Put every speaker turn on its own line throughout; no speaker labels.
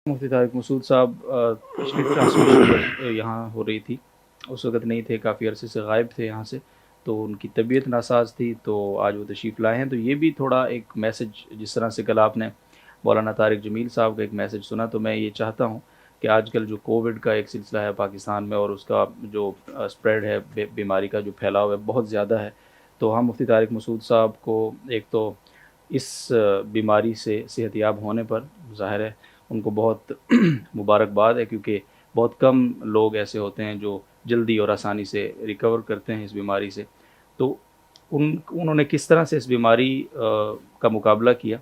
مفتی طارق مسعود صاحب پچھلی ٹرانسمیشن یہاں ہو رہی تھی، اس وقت نہیں تھے، کافی عرصے سے غائب تھے یہاں سے، تو ان کی طبیعت ناساز تھی، تو آج وہ تشریف لائے ہیں. تو یہ بھی تھوڑا ایک میسج، جس طرح سے کل آپ نے مولانا طارق جمیل صاحب کا ایک میسج سنا، تو میں یہ چاہتا ہوں کہ آج کل جو کووڈ کا ایک سلسلہ ہے پاکستان میں، اور اس کا جو اسپریڈ ہے، بیماری کا جو پھیلاؤ ہے بہت زیادہ ہے، تو ہم مفتی طارق مسعود صاحب کو ایک تو اس بیماری سے صحت یاب ہونے پر ظاہر ہے ان کو بہت مبارکباد ہے، کیونکہ بہت کم لوگ ایسے ہوتے ہیں جو جلدی اور آسانی سے ریکور کرتے ہیں اس بیماری سے. تو انہوں نے کس طرح سے اس بیماری کا مقابلہ کیا،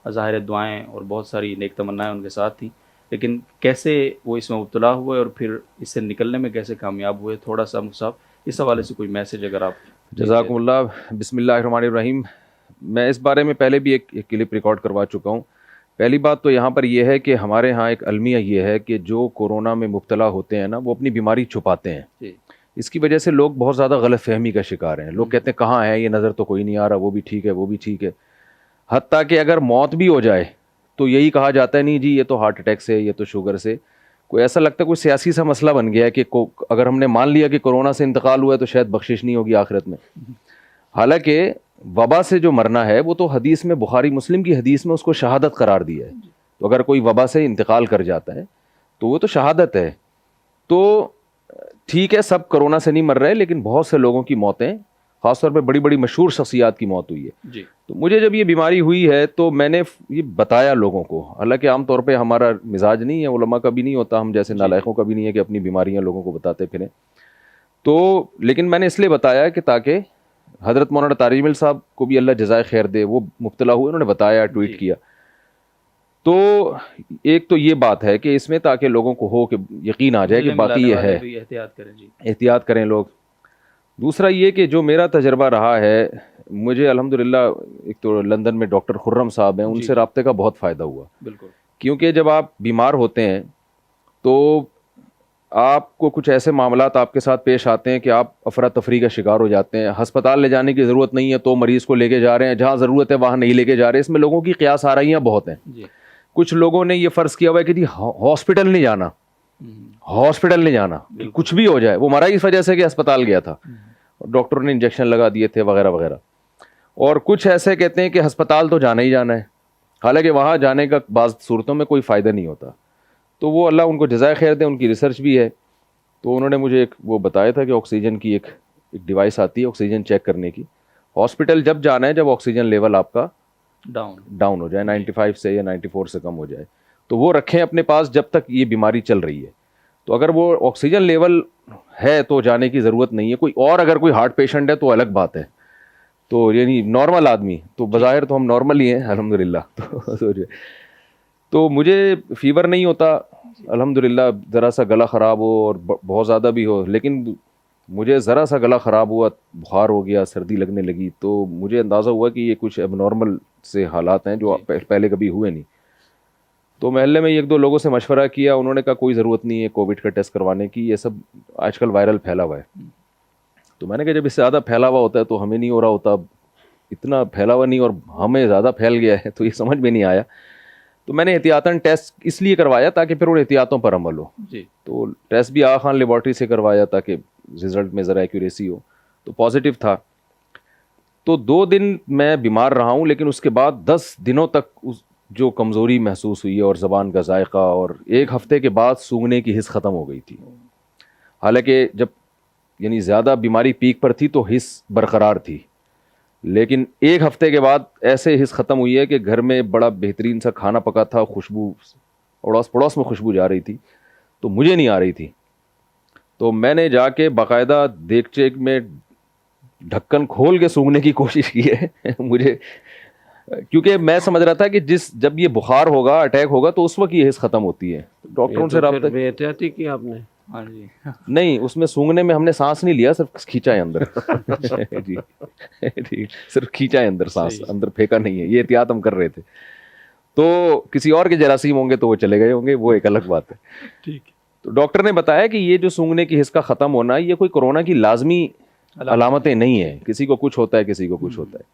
ظاہر دعائیں اور بہت ساری نیک تمنائیں ان کے ساتھ تھیں، لیکن کیسے وہ اس میں مبتلا ہوئے اور پھر اس سے نکلنے میں کیسے کامیاب ہوئے، تھوڑا سا مصعب اس حوالے سے کوئی میسج اگر آپ.
جزاکم اللہ. بسم اللہ الرحمن الرحیم. میں اس بارے میں پہلے بھی ایک کلپ ریکارڈ کروا چکا ہوں. پہلی بات تو یہاں پر یہ ہے کہ ہمارے ہاں ایک المیہ یہ ہے کہ جو کورونا میں مبتلا ہوتے ہیں نا، وہ اپنی بیماری چھپاتے ہیں. اس کی وجہ سے لوگ بہت زیادہ غلط فہمی کا شکار ہیں. لوگ کہتے ہیں کہاں ہے یہ، نظر تو کوئی نہیں آ رہا، وہ بھی ٹھیک ہے، وہ بھی ٹھیک ہے. حتیٰ کہ اگر موت بھی ہو جائے تو یہی کہا جاتا ہے نہیں جی یہ تو ہارٹ اٹیک سے، یہ تو شوگر سے. کوئی ایسا لگتا ہے کوئی سیاسی سا مسئلہ بن گیا ہے کہ اگر ہم نے مان لیا کہ کورونا سے انتقال ہوا ہے تو شاید بخشش نہیں ہوگی آخرت میں. حالانکہ وبا سے جو مرنا ہے وہ تو حدیث میں، بخاری مسلم کی حدیث میں اس کو شہادت قرار دیا ہے. تو اگر کوئی وبا سے انتقال کر جاتا ہے تو وہ تو شہادت ہے. تو ٹھیک ہے سب کرونا سے نہیں مر رہے، لیکن بہت سے لوگوں کی موتیں، خاص طور پہ بڑی بڑی مشہور شخصیات کی موت ہوئی ہے. تو مجھے جب یہ بیماری ہوئی ہے تو میں نے یہ بتایا لوگوں کو. حالانکہ عام طور پہ ہمارا مزاج نہیں ہے، علماء کا بھی نہیں ہوتا، ہم جیسے نالائقوں کا بھی نہیں ہے کہ اپنی بیماریاں لوگوں کو بتاتے پھریں. تو لیکن میں نے اس لیے بتایا کہ تاکہ حضرت مولانا طارق جمیل صاحب کو بھی اللہ جزائے خیر دے، وہ مبتلا ہوئے، انہوں نے بتایا، ٹویٹ کیا. تو ایک تو یہ بات ہے کہ اس میں تاکہ لوگوں کو ہو کہ یقین آ جائے کہ باقی یہ ہے،
احتیاط کریں.
احتیاط کریں لوگ. دوسرا یہ کہ جو میرا تجربہ رہا ہے، مجھے الحمدللہ ایک تو لندن میں ڈاکٹر خرم صاحب ہیں، ان سے رابطے کا بہت فائدہ ہوا.
بالکل.
کیونکہ جب آپ بیمار ہوتے ہیں تو آپ کو کچھ ایسے معاملات آپ کے ساتھ پیش آتے ہیں کہ آپ افراتفری کا شکار ہو جاتے ہیں. ہسپتال لے جانے کی ضرورت نہیں ہے تو مریض کو لے کے جا رہے ہیں، جہاں ضرورت ہے وہاں نہیں لے کے جا رہے. اس میں لوگوں کی قیاس آرائیاں بہت ہیں. کچھ لوگوں نے یہ فرض کیا ہوا ہے کہ جی ہاسپٹل نہیں جانا، ہاسپٹل نہیں جانا، کچھ بھی ہو جائے. وہ مرا اس وجہ سے کہ ہسپتال گیا تھا، ڈاکٹر نے انجیکشن لگا دیے تھے وغیرہ وغیرہ. اور کچھ ایسے کہتے ہیں کہ ہسپتال تو جانا ہی جانا ہے، حالانکہ وہاں جانے کا بعض صورتوں میں کوئی فائدہ نہیں ہوتا. تو وہ اللہ ان کو جزائے خیر دے، ان کی ریسرچ بھی ہے. تو انہوں نے مجھے ایک وہ بتایا تھا کہ آکسیجن کی ایک ڈیوائس آتی ہے آکسیجن چیک کرنے کی. ہاسپٹل جب جانا ہے جب آکسیجن لیول آپ کا ڈاؤن ہو جائے، 95 سے یا 94 سے کم ہو جائے، تو وہ رکھیں اپنے پاس جب تک یہ بیماری چل رہی ہے. تو اگر وہ آکسیجن لیول ہے تو جانے کی ضرورت نہیں ہے. کوئی اور اگر کوئی ہارٹ پیشنٹ ہے تو الگ بات ہے. تو یعنی نارمل آدمی تو بظاہر تو ہم نارمل ہی ہیں الحمدللہ. تو مجھے فیور نہیں ہوتا الحمدللہ. ذرا سا گلا خراب ہو اور بہت زیادہ بھی ہو، لیکن مجھے ذرا سا گلا خراب ہوا، بخار ہو گیا، سردی لگنے لگی، تو مجھے اندازہ ہوا کہ یہ کچھ اب نارمل سے حالات ہیں جو پہلے کبھی ہوئے نہیں. تو محلے میں ایک دو لوگوں سے مشورہ کیا، انہوں نے کہا کوئی ضرورت نہیں ہے کووڈ کا ٹیسٹ کروانے کی، یہ سب آج کل وائرل پھیلا ہوا ہے. تو میں نے کہا جب اس سے زیادہ پھیلا ہوا ہوتا ہے تو ہمیں نہیں ہو رہا ہوتا، اب اتنا پھیلا ہوا نہیں اور ہمیں زیادہ پھیل گیا ہے، تو یہ سمجھ میں نہیں آیا. تو میں نے احتیاطاً ٹیسٹ اس لیے کروایا تاکہ پھر ان احتیاطوں پر عمل ہو. تو ٹیسٹ بھی آغا خان لیبارٹری سے کروایا تاکہ رزلٹ میں ذرا ایکوریسی ہو. تو پازیٹیو تھا. تو 2 دن میں بیمار رہا ہوں، لیکن اس کے بعد 10 دنوں تک جو کمزوری محسوس ہوئی اور زبان کا ذائقہ، اور 1 ہفتے کے بعد سونگھنے کی حس ختم ہو گئی تھی. حالانکہ جب یعنی زیادہ بیماری پیک پر تھی تو حس برقرار تھی، لیکن 1 ہفتے کے بعد ایسے حس ختم ہوئی ہے کہ گھر میں بڑا بہترین سا کھانا پکا تھا، خوشبو اڑوس پڑوس میں خوشبو جا رہی تھی، تو مجھے نہیں آ رہی تھی. تو میں نے جا کے باقاعدہ دیگچے میں ڈھکن کھول کے سونگھنے کی کوشش کی ہے مجھے، کیونکہ میں سمجھ رہا تھا کہ جب یہ بخار ہوگا، اٹیک ہوگا، تو اس وقت یہ حس ختم ہوتی ہے. ڈاکٹروں سے رابطہ
بے احتیاطی کی آپ نے؟
ہاں جی.
نہیں، اس میں سونگنے میں ہم نے سانس نہیں لیا، صرف کھینچا ہے اندر. جی جی، صرف کھینچا ہے اندر، سانس اندر پھینکا نہیں ہے. یہ احتیاط ہم کر رہے تھے. تو کسی اور کے جراثیم ہوں گے تو وہ چلے گئے ہوں گے، وہ ایک الگ بات ہے.
ٹھیک.
تو ڈاکٹر نے بتایا کہ یہ جو سونگنے کی حس کا ختم ہونا، یہ کوئی کورونا کی لازمی علامتیں نہیں ہیں، کسی کو کچھ ہوتا ہے، کسی کو کچھ ہوتا ہے.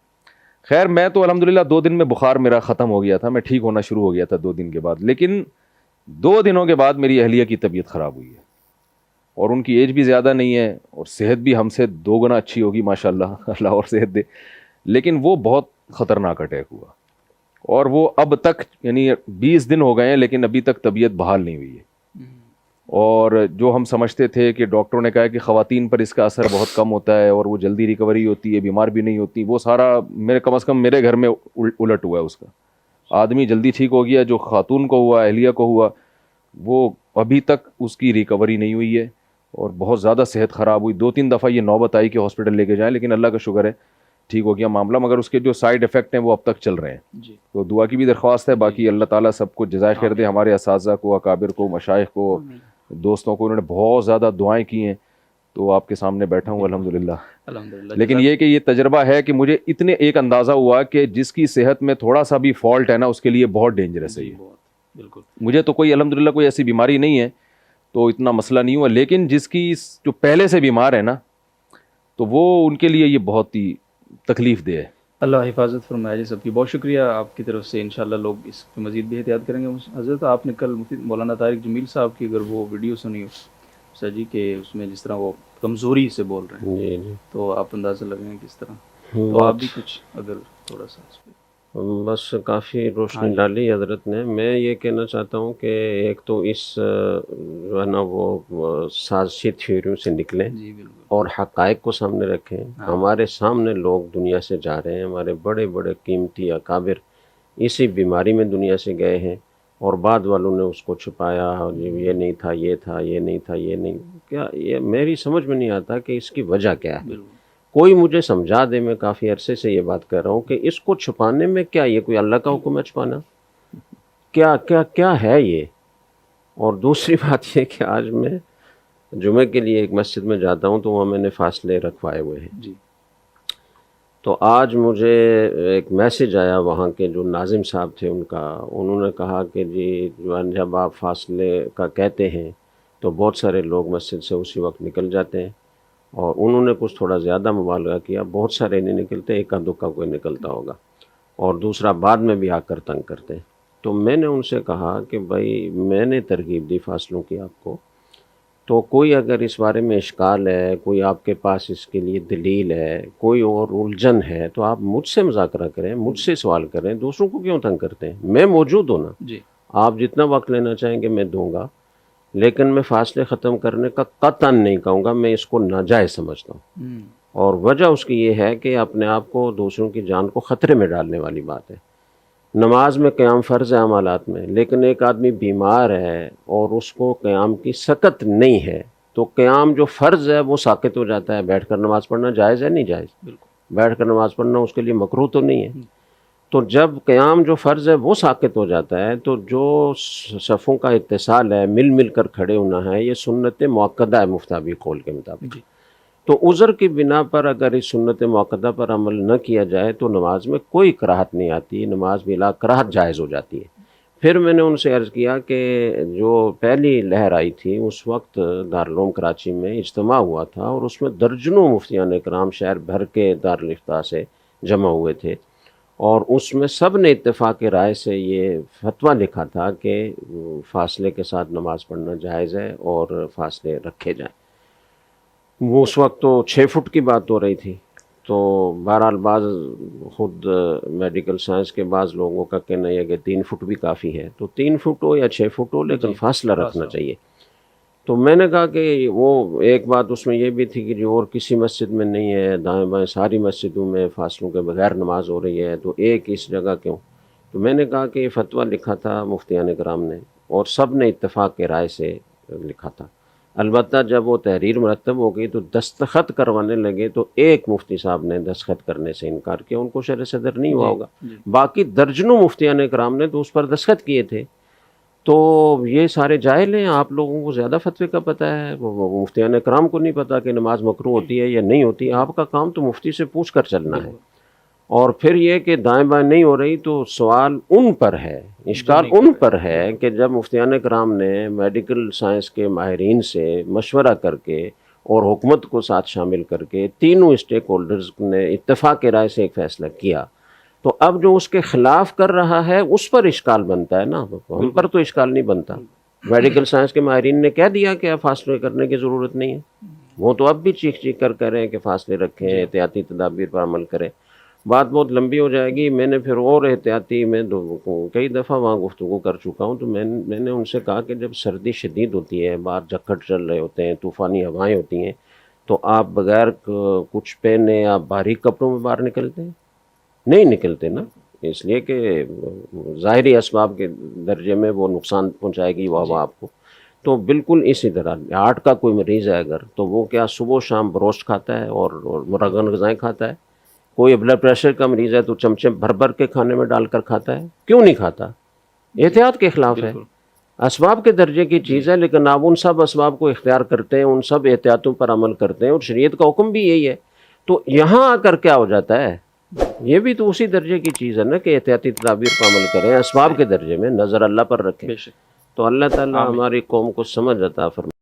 خیر میں تو الحمدللہ 2 دن میں بخار میرا ختم ہو گیا تھا، میں ٹھیک ہونا شروع ہو گیا تھا 2 دن کے بعد. لیکن 2 دنوں کے بعد میری اہلیہ کی طبیعت خراب ہوئی ہے، اور ان کی ایج بھی زیادہ نہیں ہے اور صحت بھی ہم سے 2 گنا اچھی ہوگی ماشاءاللہ، اللہ اور صحت دے، لیکن وہ بہت خطرناک اٹیک ہوا، اور وہ اب تک یعنی 20 دن ہو گئے ہیں لیکن ابھی تک طبیعت بحال نہیں ہوئی ہے۔ اور جو ہم سمجھتے تھے کہ ڈاکٹروں نے کہا کہ خواتین پر اس کا اثر بہت کم ہوتا ہے اور وہ جلدی ریکوری ہوتی ہے، بیمار بھی نہیں ہوتی، وہ سارا کم از کم میرے گھر میں الٹ ہوا ہے اس کا۔ آدمی جلدی ٹھیک ہو گیا، جو خاتون کو ہوا، اہلیہ کو ہوا، وہ ابھی تک اس کی ریکوری نہیں ہوئی ہے اور بہت زیادہ صحت خراب ہوئی۔ 2-3 دفعہ یہ نوبت آئی کہ ہاسپٹل لے کے جائیں، لیکن اللہ کا شکر ہے ٹھیک ہو گیا معاملہ، مگر اس کے جو سائیڈ افیکٹ ہیں وہ اب تک چل رہے ہیں۔
جی
تو دعا کی بھی درخواست ہے، باقی اللہ تعالیٰ سب کو جزائے خیر دے، ہمارے اساتذہ کو، اکابر کو، مشائخ کو، دوستوں کو، انہوں نے بہت زیادہ دعائیں کی ہیں، تو آپ کے سامنے بیٹھا ہوں الحمدللہ۔
الحمدللہ۔
لیکن یہ کہ یہ تجربہ ہے کہ مجھے اتنے ایک اندازہ ہوا کہ جس کی صحت میں تھوڑا سا بھی فالٹ ہے نا، اس کے لیے بہت ڈینجرس ہے یہ۔
بالکل
مجھے تو کوئی الحمدللہ کوئی ایسی بیماری نہیں ہے تو اتنا مسئلہ نہیں ہوا، لیکن جس کی جو پہلے سے بیمار ہے نا، تو وہ ان کے لیے یہ بہت ہی تکلیف دہ ہے۔
اللہ حفاظت فرمائے جی سب کی۔ بہت شکریہ آپ کی طرف سے، انشاءاللہ لوگ اس پہ مزید بھی احتیاط کریں گے۔ حضرت آپ نے کل مفتی مولانا طارق جمیل صاحب کی اگر وہ ویڈیو سنی ہو سر جی، کہ اس میں جس طرح وہ کمزوری سے بول رہے ہیں،
جی جی،
تو آپ اندازہ لگیں کس طرح، تو آپ بھی کچھ اگر تھوڑا سا اس پہ۔
بس کافی روشنی ڈالی حضرت نے۔ میں یہ کہنا چاہتا ہوں کہ ایک تو اس جو ہے نا وہ سازشی تھیوریوں سے نکلیں
جی بالکل،
اور حقائق کو سامنے رکھیں۔ ہمارے سامنے لوگ دنیا سے جا رہے ہیں، ہمارے بڑے بڑے قیمتی اکابر اسی بیماری میں دنیا سے گئے ہیں، اور بعد والوں نے اس کو چھپایا، یہ نہیں تھا، یہ تھا، یہ نہیں تھا، یہ نہیں کیا، یہ میری سمجھ میں نہیں آتا کہ اس کی وجہ کیا ہے۔
بالکل
کوئی مجھے سمجھا دے، میں کافی عرصے سے یہ بات کر رہا ہوں کہ اس کو چھپانے میں کیا، یہ کوئی اللہ کا حکم ہے چھپانا؟ کیا کیا کیا ہے یہ؟ اور دوسری بات یہ کہ آج میں جمعے کے لیے ایک مسجد میں جاتا ہوں تو وہاں میں نے فاصلے رکھوائے ہوئے ہیں،
جی
تو آج مجھے ایک میسج آیا وہاں کے جو ناظم صاحب تھے ان کا، انہوں نے کہا کہ جی جب آپ فاصلے کا کہتے ہیں تو بہت سارے لوگ مسجد سے اسی وقت نکل جاتے ہیں، اور انہوں نے کچھ تھوڑا زیادہ مبالغہ کیا، بہت سارے نہیں نکلتے، ایک کا دکا کوئی نکلتا ہوگا، اور دوسرا بعد میں بھی آ کر تنگ کرتے ہیں۔ تو میں نے ان سے کہا کہ بھائی میں نے ترغیب دی فاصلوں کی آپ کو، تو کوئی اگر اس بارے میں اشکال ہے، کوئی آپ کے پاس اس کے لیے دلیل ہے، کوئی اور الجھن ہے، تو آپ مجھ سے مذاکرہ کریں، مجھ سے سوال کریں، دوسروں کو کیوں تنگ کرتے ہیں؟ میں موجود ہوں نا،
جی
آپ جتنا وقت لینا چاہیں گے میں دوں گا، لیکن میں فاصلے ختم کرنے کا قطعاً نہیں کہوں گا، میں اس کو ناجائز سمجھتا ہوں، اور وجہ اس کی یہ ہے کہ اپنے آپ کو دوسروں کی جان کو خطرے میں ڈالنے والی بات ہے۔ نماز میں قیام فرض ہے عمالات میں، لیکن ایک آدمی بیمار ہے اور اس کو قیام کی سکت نہیں ہے، تو قیام جو فرض ہے وہ ساقط ہو جاتا ہے۔ بیٹھ کر نماز پڑھنا جائز ہے نہیں جائز؟
بالکل
بیٹھ کر نماز پڑھنا اس کے لیے مکروہ تو نہیں ہے؟ تو جب قیام جو فرض ہے وہ ساقط ہو جاتا ہے، تو جو صفوں کا اتصال ہے، مل مل کر کھڑے ہونا ہے، یہ سنت مؤکدہ ہے مفتابی قول کے مطابق۔
جی
تو عذر کی بنا پر اگر اس سنت مؤکدہ پر عمل نہ کیا جائے تو نماز میں کوئی کراہت نہیں آتی، نماز بلا کراہت جائز ہو جاتی ہے۔ پھر میں نے ان سے عرض کیا کہ جو پہلی لہر آئی تھی اس وقت دارالعلوم کراچی میں اجتماع ہوا تھا، اور اس میں درجنوں مفتیان اکرام شہر بھر کے دارالافتاء سے جمع ہوئے تھے، اور اس میں سب نے اتفاق رائے سے یہ فتویٰ لکھا تھا کہ فاصلے کے ساتھ نماز پڑھنا جائز ہے اور فاصلے رکھے جائیں۔ وہ اس وقت تو 6 فٹ کی بات ہو رہی تھی، تو بہرحال بعض خود میڈیکل سائنس کے بعض لوگوں کا کہنا یہ کہ 3 فٹ بھی کافی ہے، تو 3 فٹ ہو یا 6 فٹ ہو لیکن فاصلہ رکھنا چاہیے۔ تو میں نے کہا کہ وہ ایک بات اس میں یہ بھی تھی کہ جو اور کسی مسجد میں نہیں ہے، دائیں بائیں ساری مسجدوں میں فاصلوں کے بغیر نماز ہو رہی ہے، تو ایک اس جگہ کیوں؟ تو میں نے کہا کہ یہ فتویٰ لکھا تھا مفتیان کرام نے، اور سب نے اتفاق کے رائے سے لکھا تھا۔ البتہ جب وہ تحریر مرتب ہو گئی تو دستخط کروانے لگے، تو ایک مفتی صاحب نے دستخط کرنے سے انکار کیا، ان کو شرح صدر نہیں ہوا ہوگا، باقی درجنوں مفتیان کرام نے تو اس پر دستخط کیے تھے۔ تو یہ سارے جاہل ہیں، آپ لوگوں کو زیادہ فتوے کا پتہ ہے، وہ مفتیان کرام کو نہیں پتہ کہ نماز مکروہ ہوتی ہے یا نہیں ہوتی۔ آپ کا کام تو مفتی سے پوچھ کر چلنا ہے، اور پھر یہ کہ دائیں بائیں نہیں ہو رہی تو سوال ان پر ہے، اشکال ان پر ہے کہ جب مفتیان کرام نے میڈیکل سائنس کے ماہرین سے مشورہ کر کے اور حکومت کو ساتھ شامل کر کے تینوں اسٹیک ہولڈرز نے اتفاق کی رائے سے ایک فیصلہ کیا، تو اب جو اس کے خلاف کر رہا ہے اس پر اشکال بنتا ہے نا، ہم پر تو اشکال نہیں بنتا۔ میڈیکل سائنس کے ماہرین نے کہہ دیا کہ اب فاصلے کرنے کی ضرورت نہیں ہے. وہ تو اب بھی چیخ چیخ کر کہہ رہے ہیں کہ فاصلے رکھیں, احتیاطی تدابیر پر عمل کریں. بات بہت لمبی ہو جائے گی. میں نے پھر اور احتیاطی میں کئی دفعہ وہاں گفتگو کر چکا ہوں. تو میں نے ان سے کہا کہ جب سردی شدید ہوتی ہے, باہر جھکڑ چل رہے ہوتے ہیں, طوفانی ہوائیں ہوتی ہیں, تو آپ بغیر کچھ پہنے آپ باریک کپڑوں میں باہر نکلتے ہیں؟ نہیں نکلتے نا, اس لیے کہ ظاہری اسباب کے درجے میں وہ نقصان پہنچائے گی وہ ہوا آپ کو. تو بالکل اسی طرح ہارٹ کا کوئی مریض ہے اگر, تو وہ کیا صبح و شام بروسٹ کھاتا ہے اور مرغن غذائیں کھاتا ہے. کوئی بلڈ پریشر کا مریض ہے تو چمچے بھر بھر کے کھانے میں ڈال کر کھاتا ہے. کیوں نہیں کھاتا؟ احتیاط کے خلاف ہے. اسباب کے درجے کی چیز ہے, لیکن آپ ان سب اسباب کو اختیار کرتے ہیں, ان سب احتیاطوں پر عمل کرتے ہیں, اور شریعت کا حکم بھی یہی ہے. تو یہاں آ کر کیا ہو جاتا ہے, یہ بھی تو اسی درجے کی چیز ہے نا کہ احتیاطی تدابیر پر عمل کریں, اسباب کے درجے میں نظر اللہ پر رکھیں. تو اللہ تعالیٰ ہماری قوم کو سمجھ عطا فرمائے.